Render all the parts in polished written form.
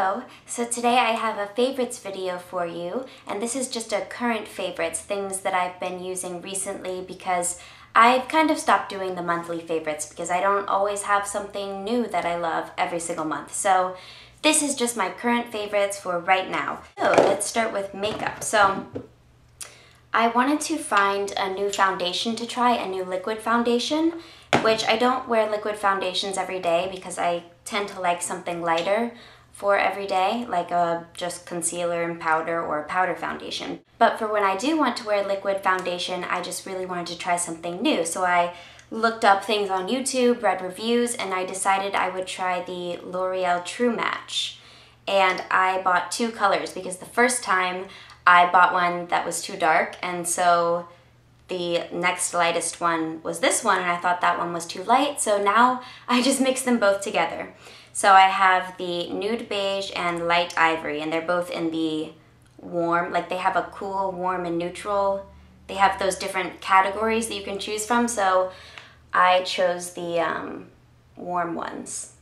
Hello! So today I have a favorites video for you, and this is just a current favorites, things that I've been using recently because I've kind of stopped doing the monthly favorites because I don't always have something new that I love every single month. So this is just my current favorites for right now. So let's start with makeup. So I wanted to find a new foundation to try, a new liquid foundation, which I don't wear liquid foundations every day because I tend to like something lighter for every day, like just concealer and powder or a powder foundation. But for when I do want to wear liquid foundation, I just really wanted to try something new. So I looked up things on YouTube, read reviews, and I decided I would try the Loreal True Match. And I bought two colors because the first time I bought one that was too dark, and so the next lightest one was this one, and I thought that one was too light, so now I just mixed them both together. So I have the nude beige and light ivory, and they're both in the warm, like they have a cool, warm, and neutral. They have those different categories that you can choose from, so I chose the warm ones.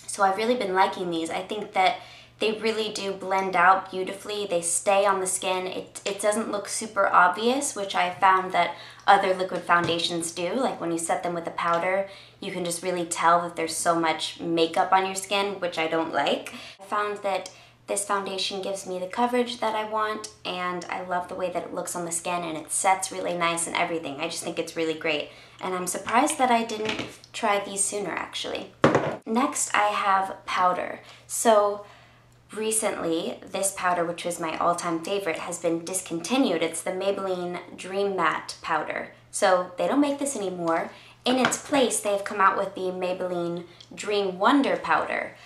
So I've really been liking these. I think that they really do blend out beautifully. They stay on the skin. It doesn't look super obvious, which I found that other liquid foundations do. Like when you set them with a powder, you can just really tell that there's so much makeup on your skin, which I don't like. I found that this foundation gives me the coverage that I want, and I love the way that it looks on the skin, and it sets really nice and everything. I just think it's really great. And I'm surprised that I didn't try these sooner, actually. Next, I have powder. So recently, this powder, which was my all-time favorite, has been discontinued. It's the Maybelline Dream Matte powder. So they don't make this anymore. In its place, they've come out with the Maybelline Dream Wonder powder.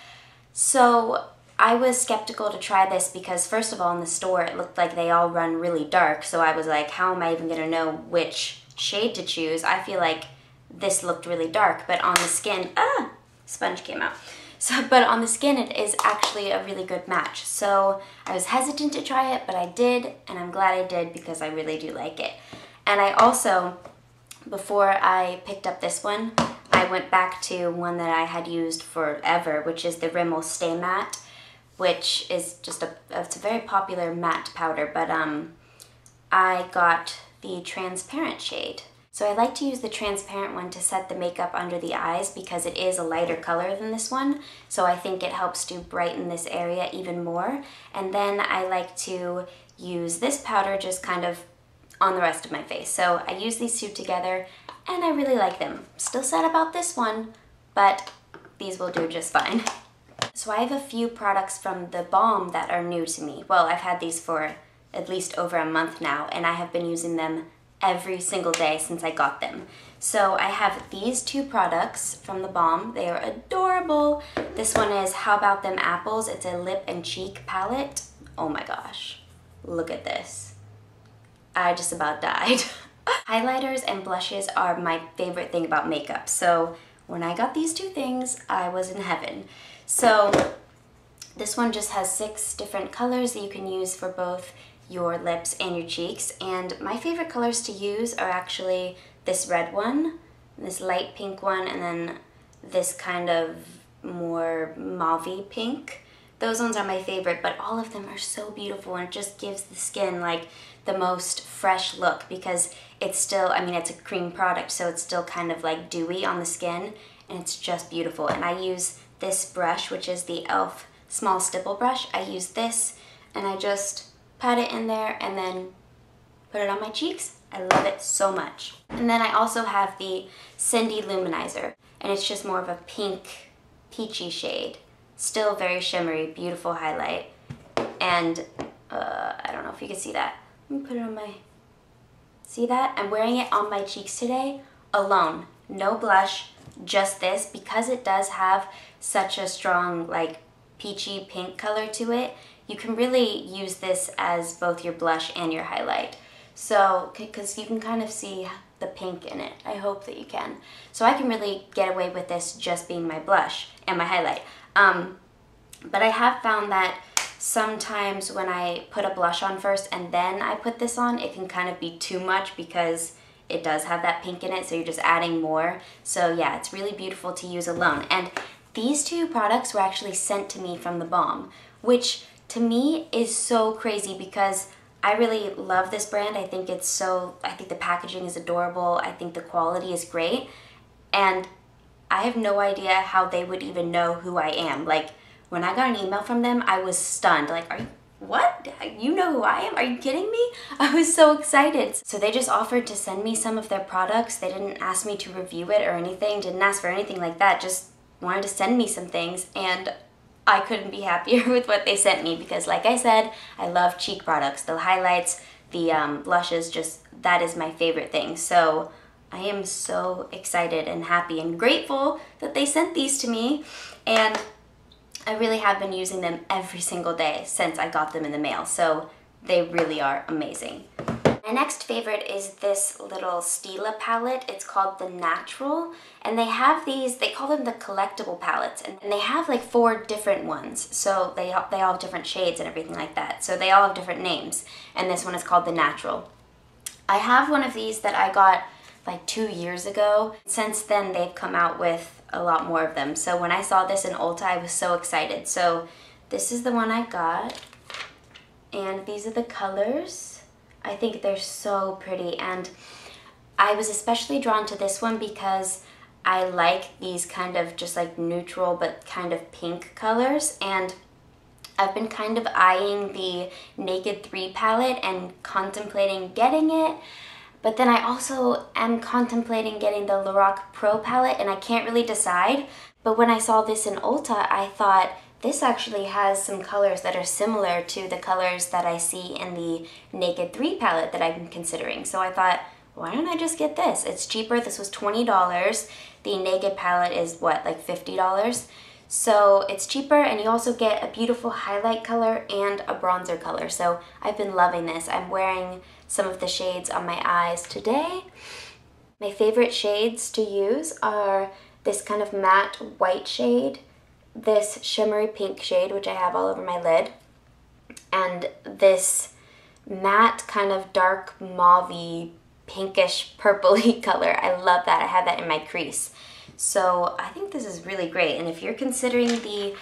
So I was skeptical to try this because, first of all, in the store, it looked like they all run really dark. So I was like, how am I even gonna know which shade to choose? I feel like this looked really dark, but on the skin, sponge came out. But on the skin, it is actually a really good match. So I was hesitant to try it, but I did, and I'm glad I did because I really do like it. And I also, before I picked up this one, I went back to one that I had used forever, which is the Rimmel Stay Matte, which is just it's a very popular matte powder, but I got the transparent shade. So I like to use the transparent one to set the makeup under the eyes because it is a lighter color than this one. So I think it helps to brighten this area even more. And then I like to use this powder just kind of on the rest of my face. So I use these two together and I really like them. Still sad about this one, but these will do just fine. So I have a few products from theBalm that are new to me. Well, I've had these for at least over a month now, and I have been using them every single day since I got them. So I have these two products from theBalm. They are adorable. This one is Bout Them Apples. It's a lip and cheek palette. Oh my gosh, look at this. I just about died. Highlighters and blushes are my favorite thing about makeup. So when I got these two things, I was in heaven. So this one just has 6 different colors that you can use for both your lips and your cheeks, and my favorite colors to use are actually this red one, this light pink one, and then this kind of more mauve-y pink. Those ones are my favorite, but all of them are so beautiful, and it just gives the skin like the most fresh look because it's still, I mean, it's a cream product, so it's still kind of like dewy on the skin, and it's just beautiful. And I use this brush, which is the e.l.f. small stipple brush. I use this, and I just pat it in there and then put it on my cheeks. I love it so much. And then I also have the Cindy-Lou Manizer, and it's just more of a pink, peachy shade. Still very shimmery, beautiful highlight. And I don't know if you can see that. Let me put it on my, see that? I'm wearing it on my cheeks today alone. No blush, just this, because it does have such a strong like peachy pink color to it. You can really use this as both your blush and your highlight. So, because you can kind of see the pink in it. I hope that you can. So I can really get away with this just being my blush and my highlight. But I have found that sometimes when I put a blush on first and then I put this on, it can kind of be too much because it does have that pink in it, so you're just adding more. So yeah, it's really beautiful to use alone. And these two products were actually sent to me from theBalm, which to me is so crazy because I really love this brand. I think the packaging is adorable. I think the quality is great. And I have no idea how they would even know who I am. Like, when I got an email from them, I was stunned. Like, what? You know who I am? Are you kidding me? I was so excited. So they just offered to send me some of their products. They didn't ask me to review it or anything, didn't ask for anything like that, just wanted to send me some things, and I couldn't be happier with what they sent me because, like I said, I love cheek products. The highlights, the blushes, just that is my favorite thing. So I am so excited and happy and grateful that they sent these to me, and I really have been using them every single day since I got them in the mail, so they really are amazing. My next favorite is this little Stila palette. It's called The Natural, and they have these, they call them the collectible palettes, and they have like 4 different ones, so they all have different shades and everything like that, so they all have different names, and this one is called The Natural. I have one of these that I got like 2 years ago. Since then, they've come out with a lot more of them. So when I saw this in Ulta, I was so excited. So this is the one I got, and these are the colors. I think they're so pretty, and I was especially drawn to this one because I like these kind of just like neutral but kind of pink colors, and I've been kind of eyeing the Naked 3 palette and contemplating getting it. But then I also am contemplating getting the Loreal Pro palette, and I can't really decide. But when I saw this in Ulta, I thought this actually has some colors that are similar to the colors that I see in the Naked 3 palette that I'm considering. So I thought, why don't I just get this? It's cheaper. This was $20. The Naked palette is what, like $50? So it's cheaper, and you also get a beautiful highlight color and a bronzer color. So I've been loving this. I'm wearing some of the shades on my eyes today. My favorite shades to use are this kind of matte white shade, this shimmery pink shade, which I have all over my lid, and this matte kind of dark mauve-y, pinkish purpley color. I love that. I have that in my crease. So I think this is really great, and if you're considering the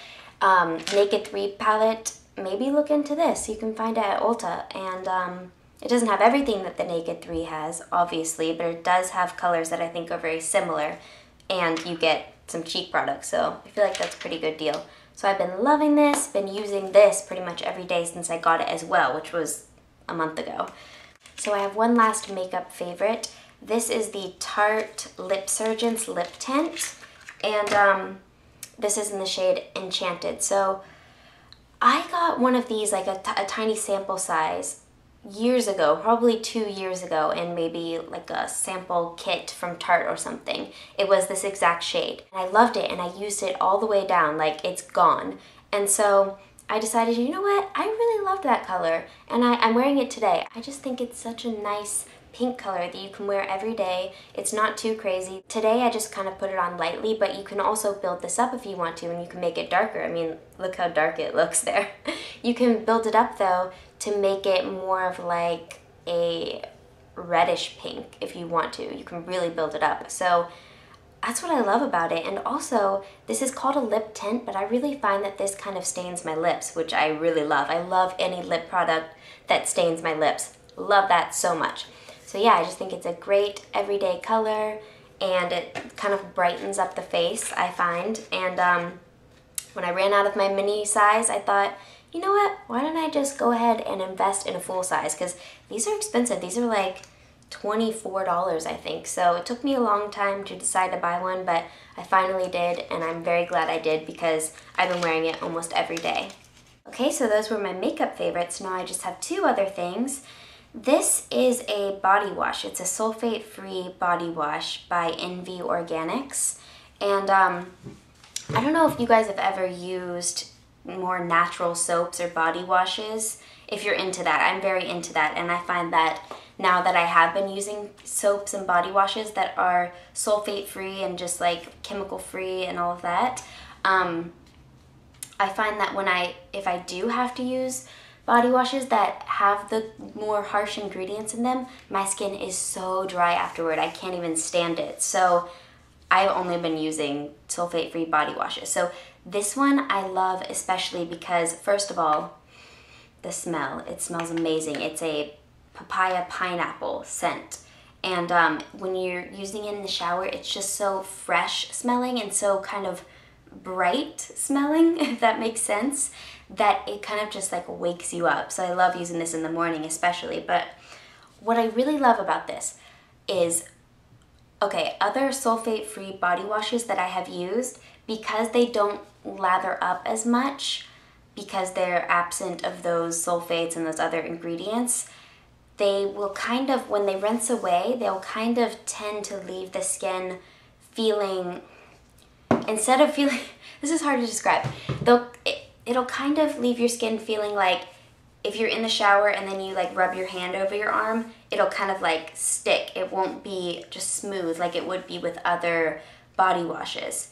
Naked 3 palette, maybe look into this. You can find it at Ulta, and it doesn't have everything that the Naked 3 has, obviously, but it does have colors that I think are very similar, and you get some cheek products, so I feel like that's a pretty good deal. So I've been loving this, been using this pretty much every day since I got it as well, which was a month ago. So I have one last makeup favorite. This is the Tarte Lipsurgence Lip Tint, and this is in the shade Enchanted. So I got one of these, like a tiny sample size, years ago, probably 2 years ago, and maybe like a sample kit from Tarte or something. It was this exact shade, and I loved it, and I used it all the way down, like it's gone. And so I decided, you know what, I really loved that color, and I'm wearing it today. I just think it's such a nice pink color that you can wear every day. It's not too crazy. Today I just kind of put it on lightly, but you can also build this up if you want to, and you can make it darker. I mean, look how dark it looks there. You can build it up though to make it more of like a reddish pink if you want to. You can really build it up. So that's what I love about it. And also, this is called a lip tint, but I really find that this kind of stains my lips, which I really love. I love any lip product that stains my lips. Love that so much. So yeah, I just think it's a great everyday color, and it kind of brightens up the face, I find. And when I ran out of my mini size, I thought, you know what, why don't I just go ahead and invest in a full size, because these are expensive. These are like $24, I think. So it took me a long time to decide to buy one, but I finally did, and I'm very glad I did because I've been wearing it almost every day. Okay, so those were my makeup favorites. Now I just have 2 other things. This is a body wash. It's a sulfate-free body wash by Envy Organics. And I don't know if you guys have ever used more natural soaps or body washes. If you're into that, I'm very into that. And I find that now that I have been using soaps and body washes that are sulfate-free and just like chemical-free and all of that, I find that if I do have to use body washes that have the more harsh ingredients in them, my skin is so dry afterward. I can't even stand it. So I've only been using sulfate-free body washes. So this one I love especially because, first of all, the smell. It smells amazing. It's a Papaya Pineapple scent. And when you're using it in the shower, it's just so fresh smelling and so kind of bright smelling, if that makes sense, that it kind of just like wakes you up. So I love using this in the morning especially. But what I really love about this is, okay, other sulfate-free body washes that I have used, because they don't lather up as much, because they're absent of those sulfates and those other ingredients, they will kind of, when they rinse away, they'll kind of tend to leave the skin feeling, instead of feeling, this is hard to describe, it'll kind of leave your skin feeling like if you're in the shower and then you like rub your hand over your arm, it'll kind of like stick. It won't be just smooth like it would be with other body washes.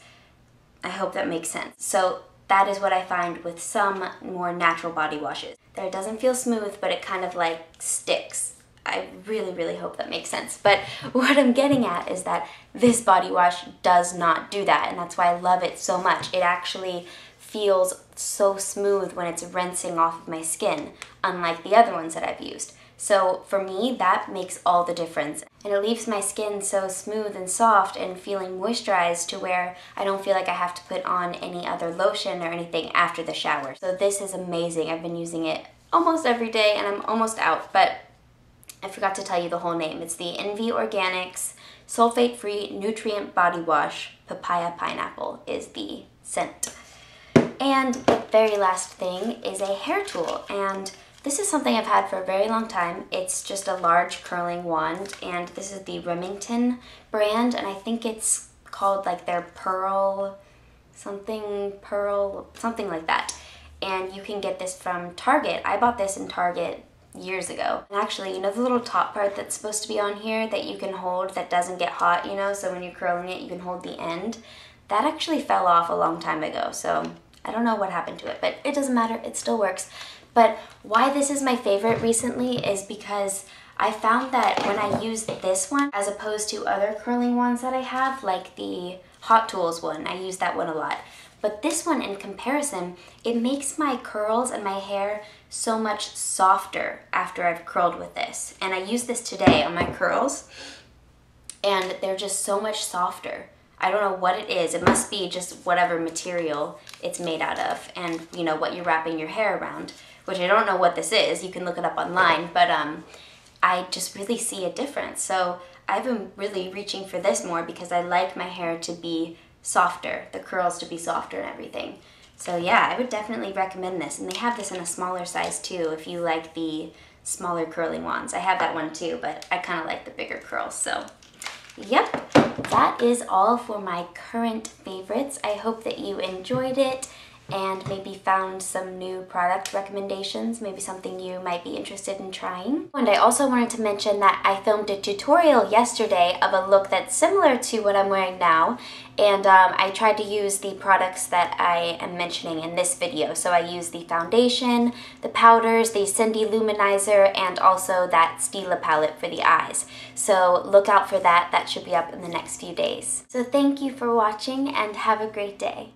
I hope that makes sense. So that is what I find with some more natural body washes. That it doesn't feel smooth, but it kind of like sticks. I really, really hope that makes sense. But what I'm getting at is that this body wash does not do that, and that's why I love it so much. It actually feels so smooth when it's rinsing off of my skin, unlike the other ones that I've used. So for me, that makes all the difference. And it leaves my skin so smooth and soft and feeling moisturized to where I don't feel like I have to put on any other lotion or anything after the shower. So this is amazing. I've been using it almost every day and I'm almost out, but I forgot to tell you the whole name. It's the Envy Organics Sulfate-Free Nutrient Body Wash. Papaya Pineapple is the scent. And the very last thing is a hair tool, and this is something I've had for a very long time. It's just a large curling wand, and this is the Remington brand, and I think it's called like their Pearl, something like that. And you can get this from Target. I bought this in Target years ago. And actually, you know the little top part that's supposed to be on here that you can hold that doesn't get hot, you know, so when you're curling it, you can hold the end? That actually fell off a long time ago, so I don't know what happened to it, but it doesn't matter, it still works. But why this is my favorite recently is because I found that when I use this one, as opposed to other curling ones that I have, like the Hot Tools one, I use that one a lot. But this one, in comparison, it makes my curls and my hair so much softer after I've curled with this. And I used this today on my curls, and they're just so much softer. I don't know what it is. It must be just whatever material it's made out of and, you know, what you're wrapping your hair around, which I don't know what this is. You can look it up online, but I just really see a difference. So I've been really reaching for this more because I like my hair to be softer, the curls to be softer and everything. So yeah, I would definitely recommend this. And they have this in a smaller size too if you like the smaller curling wands. I have that one too, but I kind of like the bigger curls, so yep, that is all for my current favorites. I hope that you enjoyed it and maybe found some new product recommendations, maybe something you might be interested in trying. And I also wanted to mention that I filmed a tutorial yesterday of a look that's similar to what I'm wearing now, and I tried to use the products that I am mentioning in this video. So I used the foundation, the powders, the Cindy-Lou Manizer, and also that Stila palette for the eyes. So look out for that. That should be up in the next few days. So thank you for watching and have a great day.